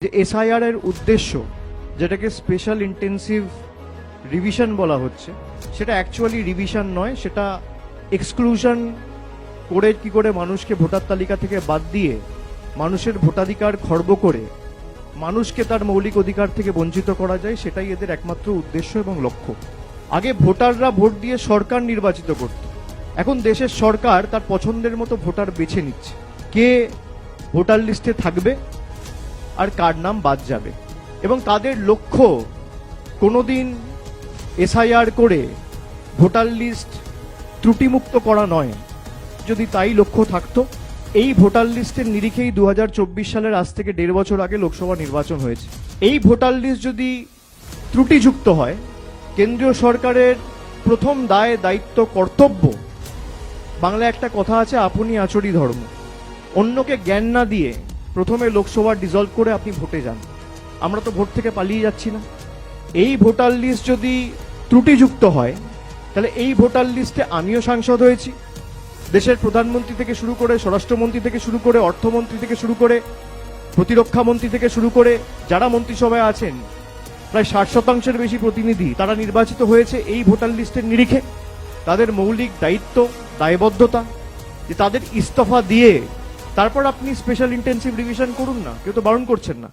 যে এসআইআর এর উদ্দেশ্য, যেটাকে স্পেশাল ইন্টেন্সিভ রিভিশন বলা হচ্ছে, সেটা অ্যাকচুয়ালি রিভিশন নয়, সেটা এক্সক্লুশন করে কি করে মানুষকে ভোটার তালিকা থেকে বাদ দিয়ে মানুষের ভোটাধিকার খর্ব করে মানুষকে তার মৌলিক অধিকার থেকে বঞ্চিত করা যায়, সেটাই এদের একমাত্র উদ্দেশ্য এবং লক্ষ্য। আগে ভোটাররা ভোট দিয়ে সরকার নির্বাচিত করত, এখন দেশের সরকার তার পছন্দের মতো ভোটার বেছে নিচ্ছে কে ভোটার লিস্টে থাকবে আর কার নাম বাদ যাবে। এবং তাদের লক্ষ্য কোনোদিন এসআইআর করে ভোটার লিস্ট ত্রুটিমুক্ত করা নয়। যদি তাই লক্ষ্য থাকতো, এই ভোটার লিস্টের নিরিখেই 2024 সালের আজ থেকে 1.5 বছর আগে লোকসভা নির্বাচন হয়েছে। এই ভোটার লিস্ট যদি ত্রুটিযুক্ত হয়, কেন্দ্রীয় সরকারের প্রথম দায়, দায়িত্ব, কর্তব্য, বাংলায় একটা কথা আছে, আপনি আচরি ধর্ম, অন্যকে জ্ঞান না দিয়ে প্রথমে লোকসভা ডিসলভ করে আপনি ভোটে যান। আমরা তো ভোট থেকে পালিয়ে যাচ্ছি না। এই ভোটার লিস্ট যদি ত্রুটিযুক্ত হয়, তাহলে এই ভোটার লিস্টে আমিও সাংসদ হয়েছি, দেশের প্রধানমন্ত্রী থেকে শুরু করে, স্বরাষ্ট্রমন্ত্রী থেকে শুরু করে, অর্থমন্ত্রী থেকে শুরু করে, প্রতিরক্ষা মন্ত্রী থেকে শুরু করে যারা মন্ত্রিসভায় আছেন, প্রায় 60% বেশি প্রতিনিধি, তারা নির্বাচিত হয়েছে এই ভোটার লিস্টের নিরিখে। তাদের মৌলিক দায়িত্ব, দায়বদ্ধতা যে তাদের ইস্তফা দিয়ে তারপর আপনি স্পেশাল ইন্টেন্সিভ রিভিশন করুন না, কেউ তো বারণ করছেন না।